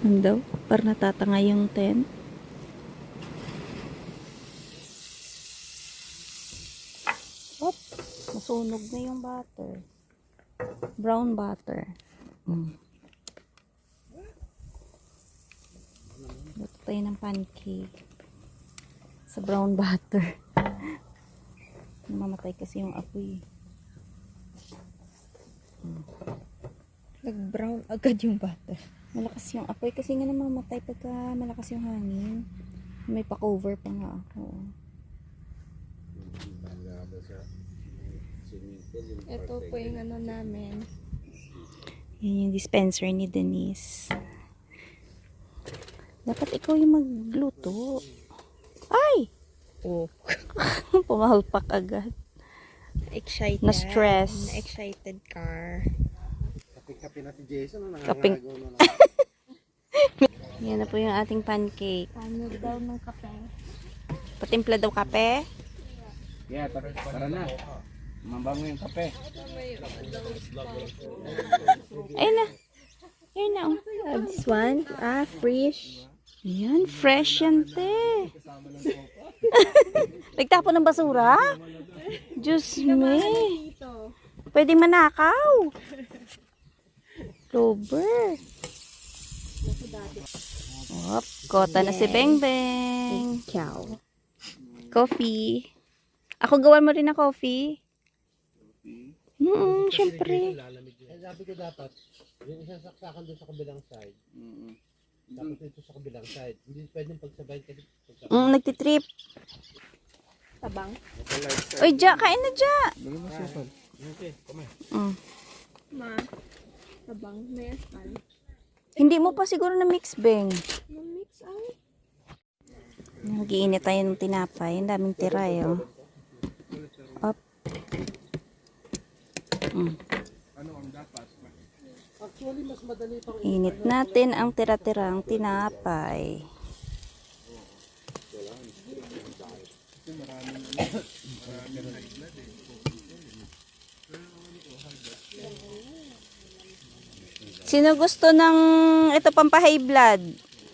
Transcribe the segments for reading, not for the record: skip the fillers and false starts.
Ano daw? Parang natatanga yung tent. Op! Masunog na yung butter. Brown butter. Luto tayo ng pancake. Sa brown butter. Namamatay kasi yung apoy. Nag-brown agad yung butter. Malakas yung apoy kasi nga namamatay pagka malakas yung hangin. May pa-cover pa nga ako. Ito po yung ano namin. Yan yung dispenser ni Denise. Dapat ikaw yung magluto. Ay! Oh. Pumahalpak agad. Excited. Na-stress. Na-excited car. Kape na si Jason. Kaping. Yan na po yung ating pancake. Ano daw ng kape? Patimpla daw kape. Yeah, tara na. Mabango yung kape. Ayun na. Ayun na. Oh. This one? Fresh. Yan, fresh yan, te. Nagtapon ng basura? Diyos me. Pwede manakaw. Clover. Op, kota na si Beng Beng. Ciao. Coffee. Ako gawan mo rin na coffee. Syempre. Sabi ko dapat, yung isang saksakan doon sa kabilang side. Dapat ito sa kabilang side. Hindi pwedeng pagsabayin kasi Nagtitrip. Tabang. Uy, Ja, kain na, Ja. Okay, kumain. Ma. Tabang. May asal. Hindi mo pa siguro na mix, Beng. Mix ay. Nag-iinit tayo ng tinapay. Ang daming tira, eh. Oh. Up. Actually, mas madali pang Init natin ang tira-tirang tinapay. Sino gusto ng ito pampa-high blood?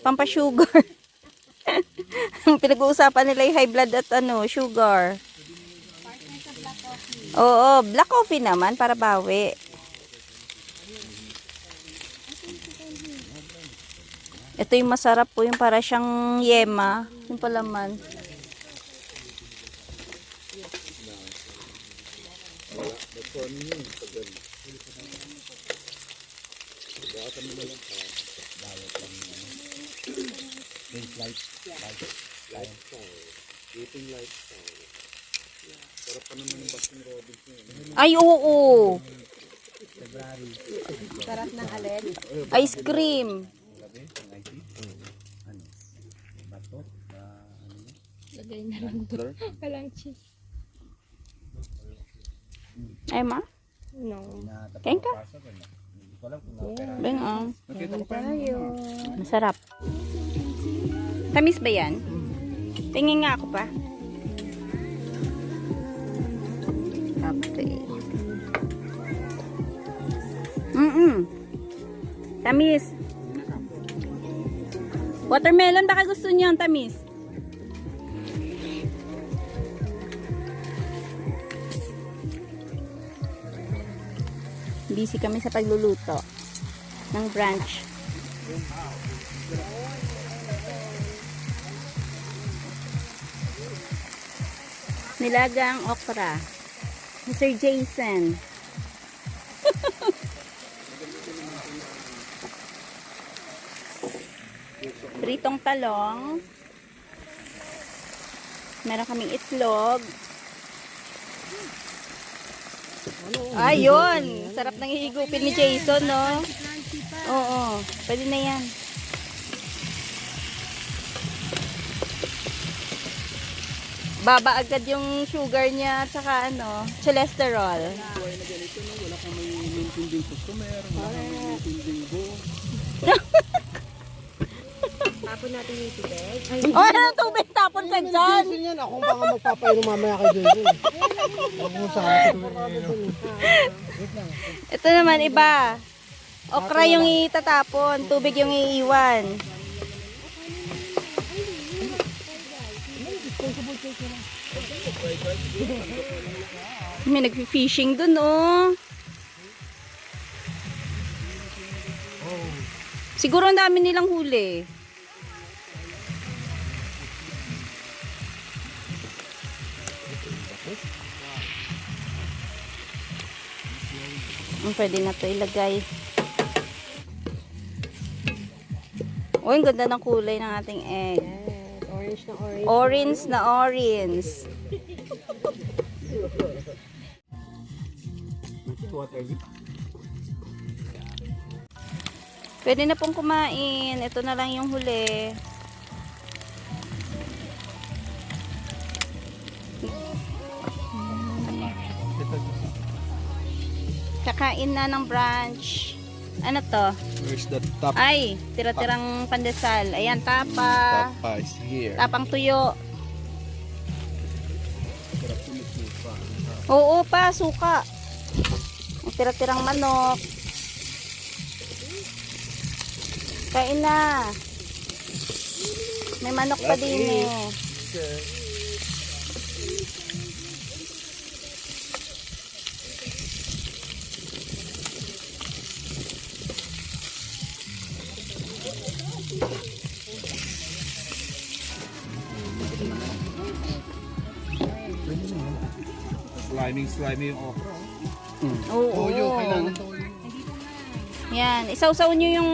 Pampa-sugar? Pinag-uusapan nila yung high blood at sugar. Oo, black coffee naman para bawi. Ito yung masarap po, yung para siyang yema, yung palaman. Ay, oo. Sarap ng alin. Ice cream. Lagay na lang doon. Walang cheese. Ay, ma? No. Kain ka? Beng, Tayo. masarap. Tamis ba yan? Tingin nga ako pa. Okay. Tamis. Watermelon, baka gusto niyo ang tamis. Busy kami sa pagluluto ng brunch. Nilagang okra. Mr. Jason. Pritong talong. Meron kaming itlog. Ayun! Sarap ng hihigupin ni Jason, no? Oo, pwede na yan. Baba agad yung sugar niya at saka cholesterol. buhay na ganito, no? Wala kang may maintinding customer, wala kang may maintinding go. Tapon natin yung tubig. Oh, ano tubig? Tapon ka dyan! Jason yan, ako baka magpapainom mamaya kay Jason. Huwag mo sa akin. Ito naman, iba. Okra yung itatapon, tubig yung iiwan. May nag-fishing dun, oh. Siguro ang dami nilang huli. Pwede na to ilagay. Oh, ang ganda ng kulay ng ating egg. Yes, orange na orange. Orange na orange. Pwede na pong kumain. Ito na lang yung huli. Kakain na ng brunch. Ano to? Where's the top? Ay, tira-tirang pandesal. Ayan, tapa. Tapa is here. Tapang tuyo. Oo pa, suka. Ang tira-tirang manok. Kain na. May manok pa din eh. Slimy yung okra. Oo. Toyo, kailangan toyo. Yan, isawsaw nyo yung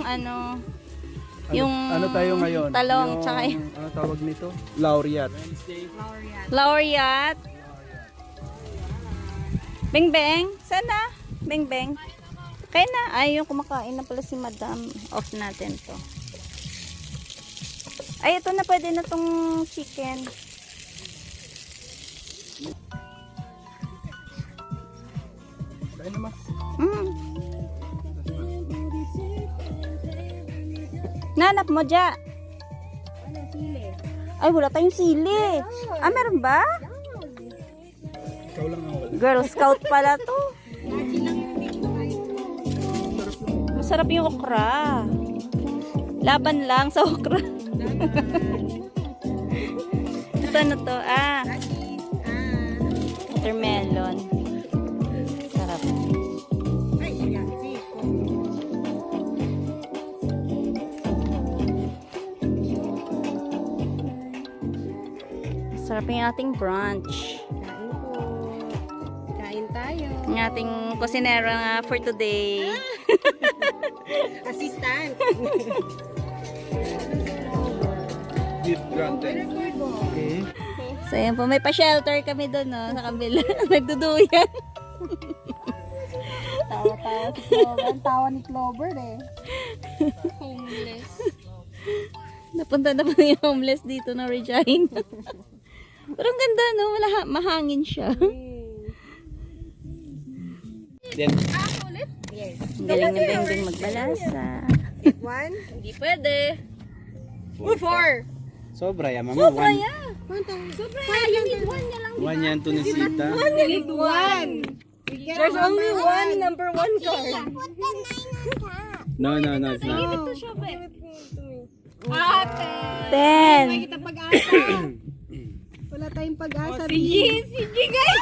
ano, yung Ano tayo ngayon? talong, Yung, tsaka ano tawag nito? Laureate. laureate. Beng Beng, sana? Beng Beng. Kaya na, ay yung kumakain na pala si Madam. Off natin to. Ay, ito na, pwede na tong chicken. Kain naman. Mm. Nanap mo dya. Ay, wala tayong sili. Ah, meron ba? Ikaw lang ang wala. Girl Scout pala to. Masarap yung okra. Laban lang sa okra. Ito ano to? Ah. Watermelon. Sarap. Sarap yung ating brunch. Kain po. Kain tayo. Ang ating kusinera nga for today. Assistant. Beef granted. Okay. So yan po, may pa-shelter kami doon, no, sa kabila. Nagduduyan. Tawa-tawa si Clover. Ang tawa ni Clover eh. Homeless. Napunta na po yung homeless dito na Regina. Pero ang ganda, no? Mahangin siya. Then, Yes. Ang galing na Bengbeng magbalasa. Eat one. Hindi pwede. Four. sobra yan, mama. Sobra yan. Sobra. You need one na lang. One yan to ni Sita. You need one. There's only one number one card. No, it's not. Ito siya, be. Ate. 10. Kita pag-asa. Wala tayong pag-asa. Sige guys.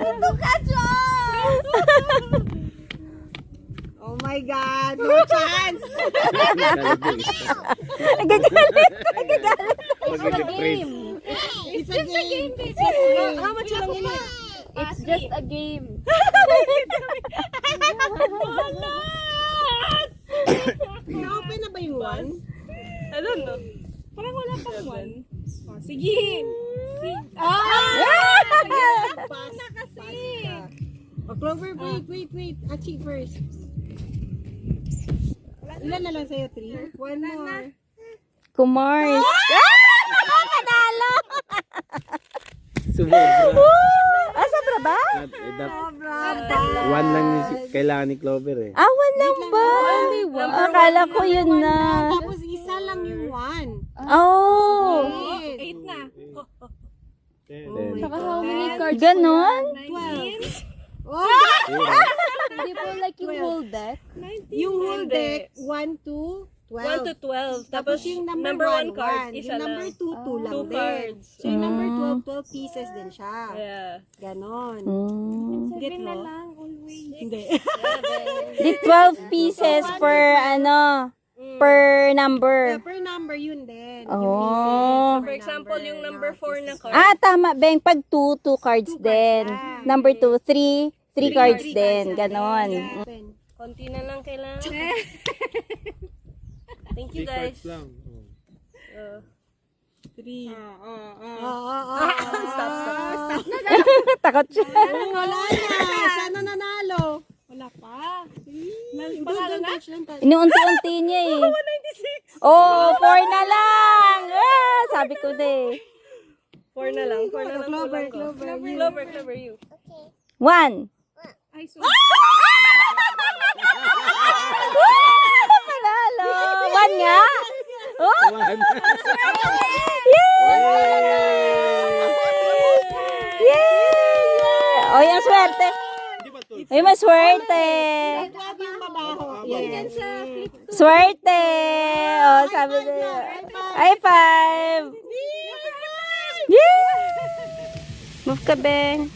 Ano ka dyan? Oh my God. No chance. Nagagalit. It's a game. How much lang yun? It's just a game. Na-open na ba yung one? I don't know. Parang wala pang one. Oh, sige. Pass na kasi. Oh, Clover, wait. Achi first. Ilan na lang sa'yo? 3? One more. Kumars. Panalo! Sumobra. Ah, sobra ba? One lang kailangan ni Clover eh. Ah, one lang ba? Akala ko yun na. Tapos isa lang yung one. Oh. 8 na. Then, Ganon? 12. Hindi po like yung whole deck. Yung whole deck, 1 to 1 to 12. 12. Tapos yung number 1 card, isa yung number lang. 2, 2 lang 2 din. cards. So yung number 12, 12 pieces din siya. Yeah. Ganon. Get mo? Hindi. Di 12 pieces per per number. Yeah, per number yun din. Oh. Yung pieces. For example, yung number 4 na card. Ah, tama, Beng. Pag 2 cards din. lang. Number 2, 3 cards din. Ganon. Open. Konti na lang kailangan. Thank you, guys. Stop. Takot siya. Wala na. Sana nanalo. Wala pa. Pangalan na? Inuunti-unti niya eh. Oh, 4 na lang. Ah, sabi ko na eh. 4 na lang. 4 na lang. Clover, Clover, Clover, you. 1. Panalo. 1 nga. Oh. Yeah! Oh, yung swerte. Ay, maswerte. Grabe yung mabaho. Yes. Swerte. Oh, sabi niya. Ay, 5. Yeah! Move ka, Beng.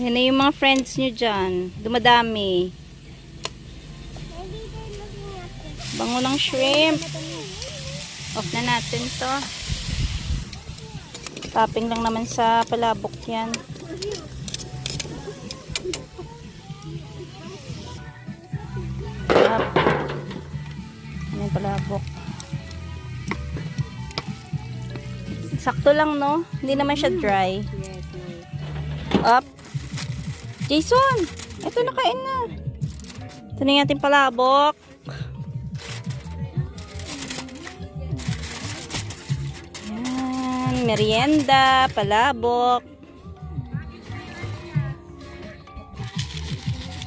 Yan na yung mga friends nyo dyan. Dumadami. Bango ng shrimp. Off na natin to. Topping lang naman sa palabok yan. Up. Ano yung palabok? Sakto lang, no? Hindi naman siya dry. Up. Jason! Ito, nakain na. Ito na yung ating palabok. Yan. Merienda, palabok.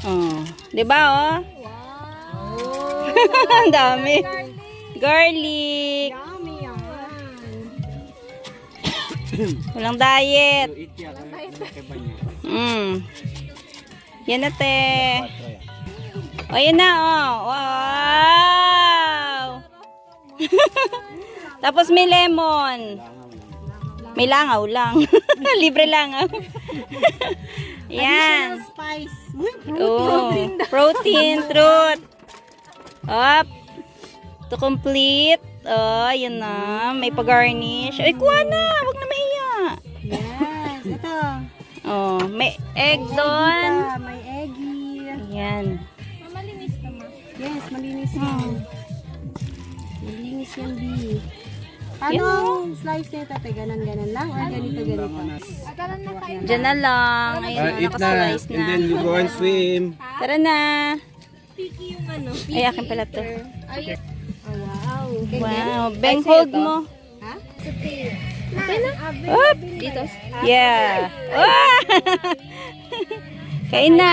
Oh. Diba, oh? Ang dami. Garlic. Yummy yan. Walang diet. Yan na, te. O, yan na, oh. Wow! Tapos may lemon. May langaw lang. Libre langaw. Yan. Additional spice. Oh, protein, truth. Up. To complete. Oh, yan na. May pag-garnish. Ay, kuha na. Huwag na mahiya. Yes. Ito. Oh, may egg doon. May eggy. Yan. Yes, malinis yan. Malinis yan, B. Yan, Ano slice nito? Ganon lang? Or ganito? Diyan na lang. Ayun na, Eat na. nakaslice And na. then you go and swim. Tara na. Picky yung ano. Ay, akin pala to. Oh, wow. Wow. Bang, hold mo. Ha? Up. Dito. Yeah. Oh! Kain na.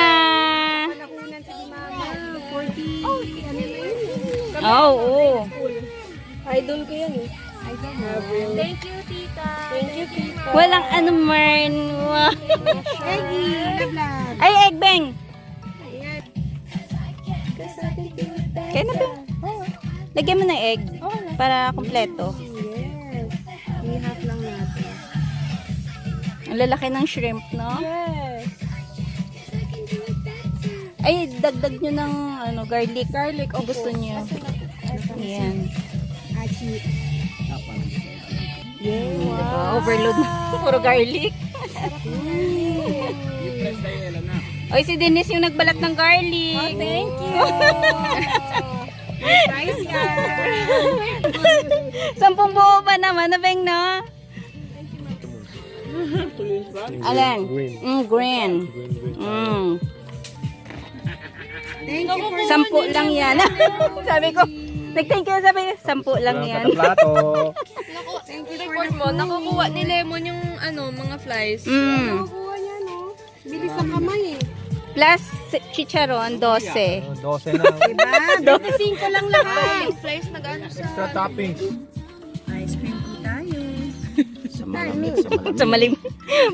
Nakunan sa mama. 40. Oh, ano na yun? Oh, oo. Idol ko yan eh. Thank you, tita. Thank you, Tita. Walang ano, Marn. Wow. Eggy. Vlog. Ay, egg bang. Kain na, Bang. Lagyan mo ng egg para kompleto. Yes. I-half lang natin. Ang lalaki ng shrimp, no? Yes. Ay, dagdag nyo ng ano, garlic. Garlic, kung gusto nyo. Ayan. Achi. Diba? Overload na. Puro garlic. Oy, si Dennis yung nagbalat ng garlic. Thank you. Nice yan. 10 buo pa naman, nabeng, no? Alan? Green. Thank you for 10 lang yan. Sabi ko, nag-thank you, sabi ko, 10 lang yan. Plato. Thank you for Report mo, nakukuha ni Lemon yung ano, mga flies. Nakuha niya, no? Bilis sa kamay eh. Plus chicharon, 12. 12 na. Diba? 25 lang lahat. Extra toppings. Sa malim.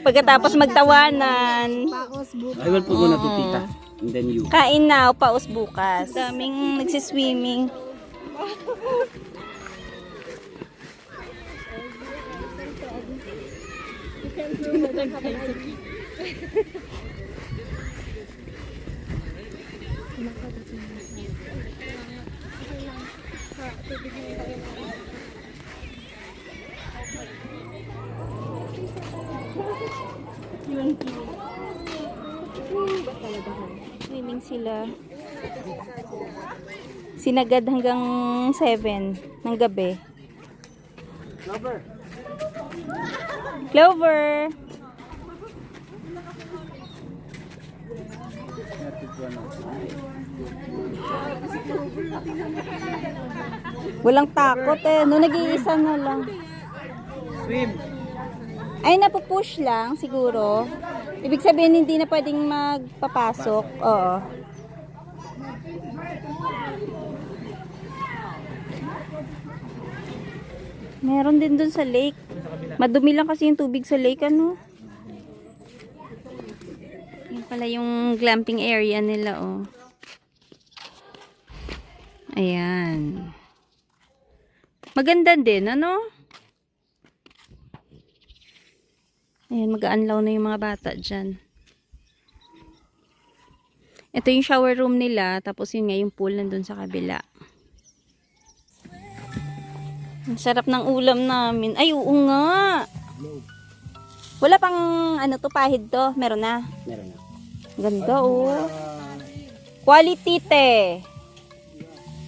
Pagkatapos magtawanan. Pakos bukas. I will po na to tita. And then you. Kain na, paus bukas. Daming nagsiswimming. Swimming sila. Sinagad hanggang 7 ng gabi. Clover. Clover! Walang takot eh. No, nag-iisa na lang. Swim. Ay, napupush lang siguro. Ibig sabihin, hindi na pwedeng magpapasok. Oo. Meron din dun sa lake. Madumi lang kasi yung tubig sa lake, ano? Yan pala yung glamping area nila, oh. Ayan. Maganda din, ano? Ayan, mag-aanlaw na yung mga bata dyan. Ito yung shower room nila, tapos yun nga yung pool nandun sa kabila. Ang sarap ng ulam namin. Ay, oo nga. Wala pang ano to, pahid to. Meron na. Meron na. Ganda, oh. Quality, te.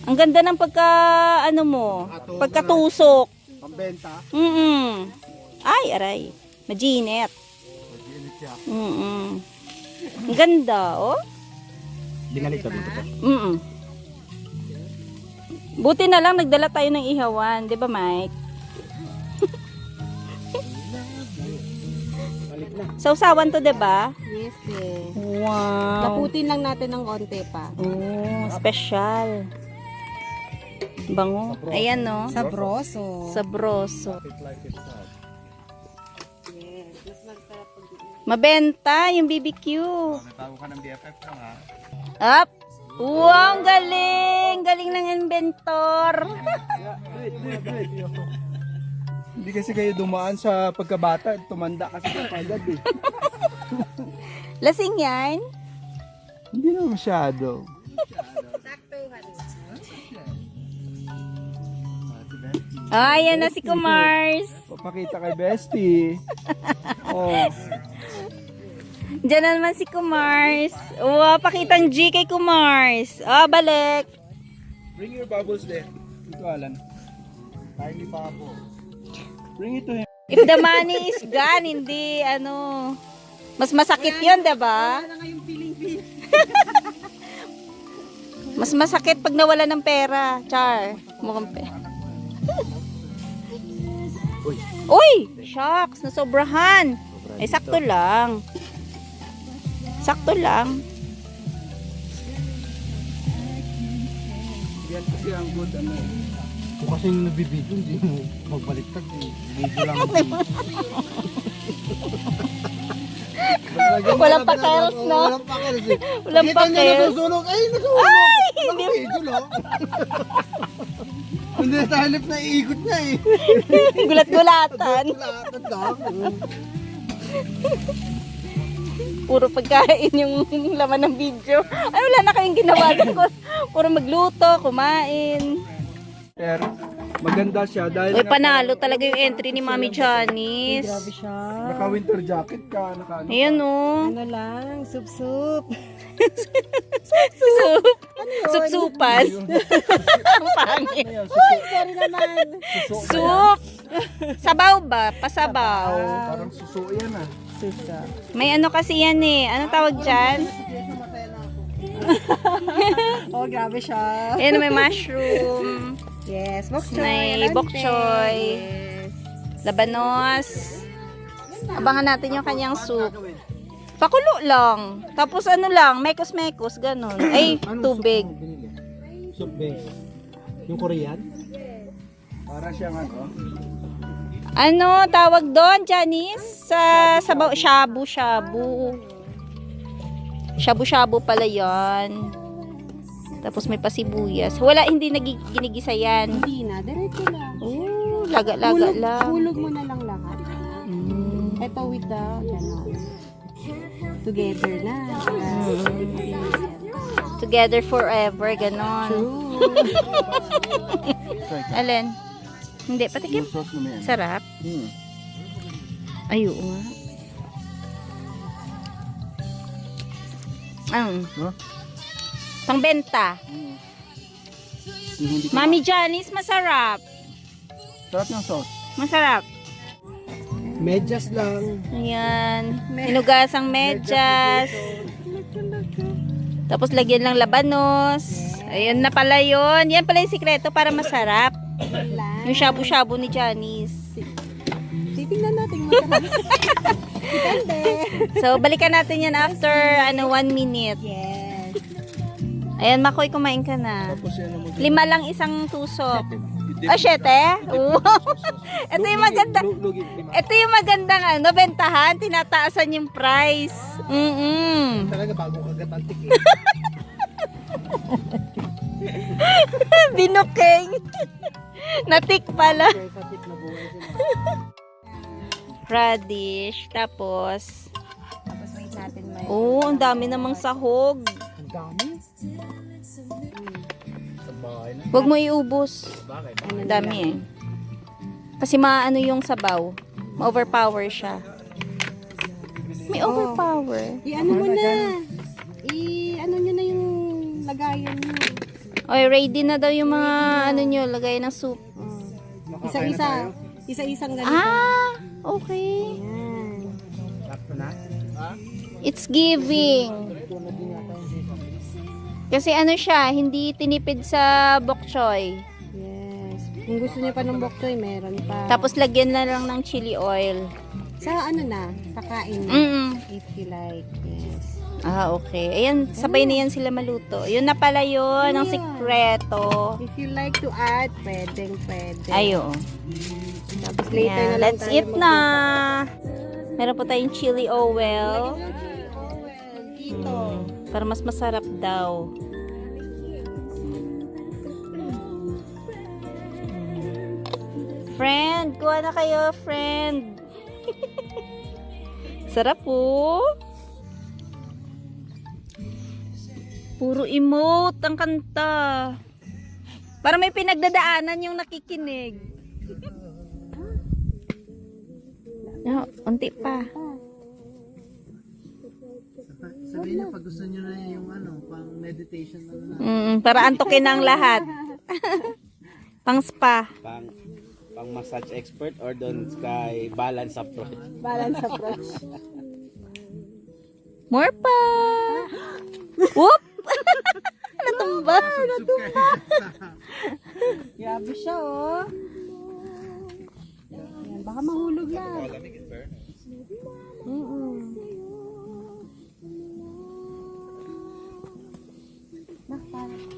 Ang ganda ng pagka, ano mo, pagkatusok. Pambenta. Ay, aray. Maginit. Ang ganda, oh. Binaliktad mo to. Buti na lang nagdala tayo ng ihawan, 'di ba, Mike? Sausawan to, 'di ba? Yes, eh. Wow. Laputin lang natin ng konti pa. Oh, special. Bango. Ayan, no. Sabroso. Sabroso. Mabenta yung BBQ. Natago ka ng BFF lang ha. Up. Wow, ang galing! Galing ng inventor. Hindi kasi kayo dumaan sa pagkabata. Tumanda kasi ka agad eh. Lasing yan? Hindi naman masyado. Ayan na si Kumars. Papakita kay Bestie. Oh. Diyan na naman si Kumars. Wow, pakitang G kay Kumars. Ah, balik. Bring your bubbles there. Ito, Alan. Tiny bubble. Bring it to him. If the money is gone, hindi, ano, mas masakit yun, diba? Mas masakit pag nawala ng pera. Char. Mukhang pera. Uy! Shucks, nasobrahan. Eh, sakto lang. Sakto lang. Yan kasi ang good ano. Kung kasi yung nabibidyo, hindi mo magbaliktad. Video lang. Walang pakels, no? Walang pakels eh. Walang Kita niya pakels. nasusunog. Ay, nasusunog! Ay! Walang video lang. Hindi sa halip na iikot niya eh. Gulat-gulatan. Lahat lang. Puro pagkain yung laman ng video. Ay, wala na kayong ginawa. Puro magluto, kumain. Pero maganda siya dahil Uy, panalo talaga yung entry ni Mami Janice. Grabe siya. naka-winter jacket ka, naka ano. Ayan, oh. Ano lang, sup-sup. Sup. Sup-supan. Ang pangit. Sorry naman. Soup. Sabaw ba? Pasabaw. Parang suso yan ah. Susa. May ano kasi yan eh. Ano tawag dyan? Oh, grabe siya. Ayan, may mushroom. Yes, bok choy. May bok choy. Yes. Labanos. Abangan natin yung kanyang soup. Pakulo lang. Tapos ano lang, mekos-mekos, ganun. Ay, tubig. soup mo binili? Soup base. Yung Korean? Para siyang ano. Ano tawag doon, Janice? Sa shabu-shabu. Shabu-shabu pala yan. Tapos may pasibuyas. Wala, hindi ginigisa yan. Hindi na, diretso lang. Oo, laga-laga lang. Hulog mo na lang lahat. Mm. Ito with the, gano'n. Together na. Together forever, ganon. True. Alin? Hindi, patikim. Yung sauce mo na yan. Sarap. Ay, oo nga. Huh? Pangbenta. Yung hindi ko Mami Janice, masarap. sarap ng sauce. Masarap. Medyas lang. Ayan. Hinugasang medyas. Tapos lagyan lang labanos. Ayun na pala yun. Yan pala yung sikreto para masarap. Yung shabu-shabu ni Janice. Titingnan natin masarap. Depende. So, balikan natin yan after 1 minute. Yes. Ayan, Makoy, kumain ka na. Tapos yan mo. 5 lang isang tusok. Ah, 7? Wow. Ito yung maganda. Ito yung magandang bentahan. Tinataasan yung price. Talaga bago kagat ang tikim. Binuking. Natik pala. Sa tip na buhay sila. Radish. Tapos, wait natin may. oh, ang dami namang sahog. Ang dami. Sa bahay na. Huwag mo iubos. Bakit? Ang dami eh. Kasi maano yung sabaw. Ma-overpower siya. May overpower. I-ano mo na. I-ano nyo na yung lagayan nyo. Oy, ready na daw yung mga nyo, lagay ng soup. Isa-isa. Isa-isang ganito. Ah, okay. Yan. Sakto na? It's giving. Kasi ano siya, hindi tinipid sa bok choy. Yes. Kung gusto niyo pa ng bok choy, meron pa. Tapos lagyan na lang ng chili oil. Sa ano na, sa kain na. If you like. Yes. Ah, okay. Ayan, sabay na yan sila maluto. Yun na pala yun, ang sikreto. If you like to add, pwede. Ayo. Tapos later na Ayan, lang let's tayo eat na. Meron po tayong chili oil. Dito. Para mas masarap daw. Friend, kuha na kayo, friend. Sarap po. Puro emote ang kanta. Para may pinagdadaanan yung nakikinig. No, unti pa. Sabihin niyo pag gusto niyo na yung pang meditation na. Para antukin ang lahat. Pang spa. Pang massage expert or doon kay balance approach. Balance approach. More pa. Whoop! Natumba. Grabe siya, oh. Yan, baka mahulog na.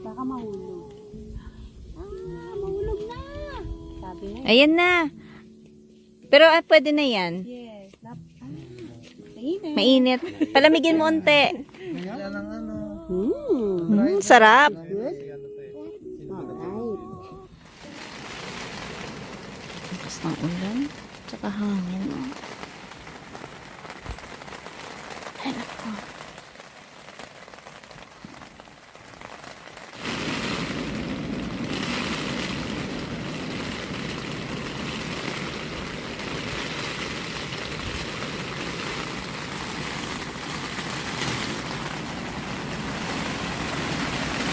Baka mahulog. Mahulog na. Sabi na. Ayan na. Pero pwede na yan. Yes. Mainit. Mainit. Palamigin mo unti. Yan ang Sarap. Alright. Lakas ng ulan. Tsaka hangin. Ay, nako.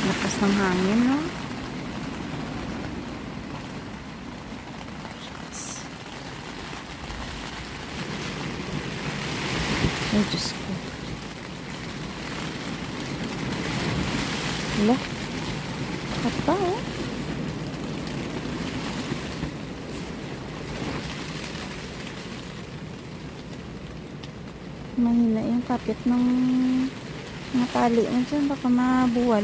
Lakas ng hangin, no? Ay, Diyos ko. Wala. Apa, oh. Mahina yan. kapit ng mga tali mo dyan. Baka mabuwal.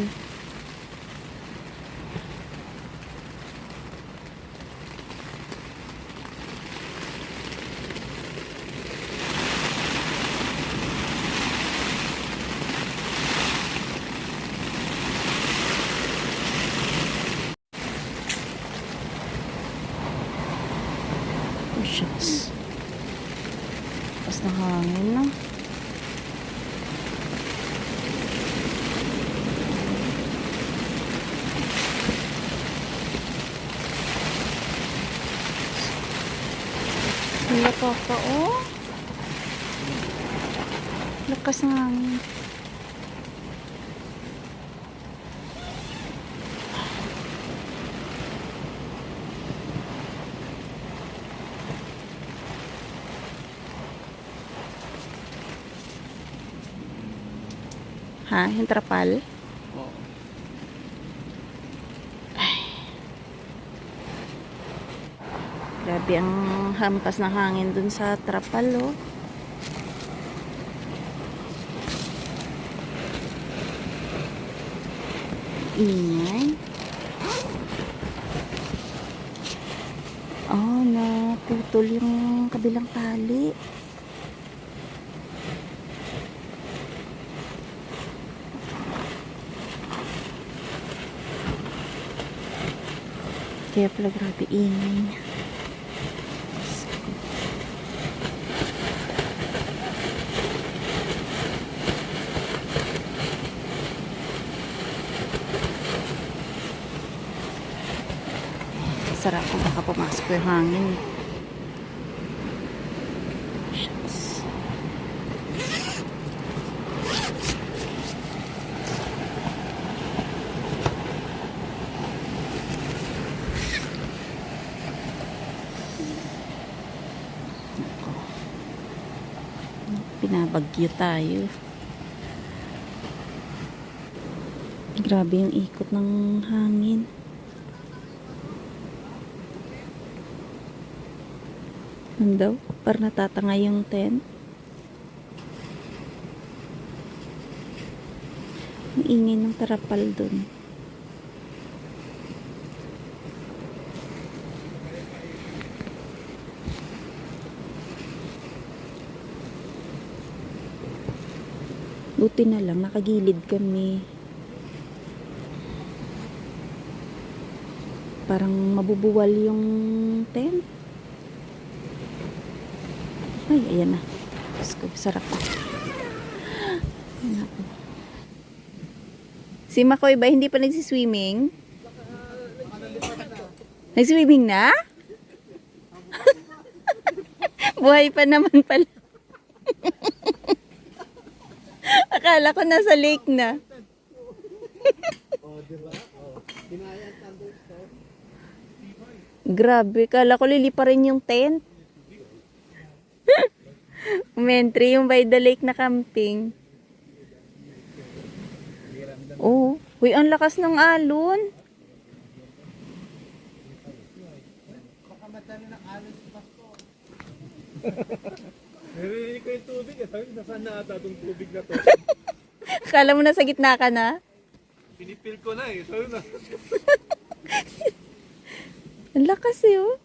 Oh, shucks. Tapos na hangin na. Wala pa pa, oh. Lakas ng hangin. Ha? Yung trapal? Oo. Grabe ang hampas na hangin dun sa trapal, oh. Ingay. Oh, naputol yung kabilang tali. Kaya pala grabe ingay niya. Sarap kung baka pumasok yung hangin. Shucks. Pinabagyo tayo. Grabe yung ikot ng hangin. Ano daw? Parang natatanga yung tent. Ang ingay ng tarapal dun. Buti na lang, nakagilid kami. Parang mabubuwal yung tent. Ay, ayan na. Diyos ko, sarap ko. Si Makoy ba hindi pa nagsiswimming? Nagswimming na? Buhay pa naman pala. Akala ko nasa lake na. Grabe, kala ko lilipa rin yung tent. Umentry yung by the lake na camping. Oh, huy, ang lakas ng alon. Narinig ko yung tubig. Sabi, nasaan na ata itong tubig na to? Akala mo nasa gitna ka na? Pinipil ko na eh. Sabi na. Ang lakas eh, oh.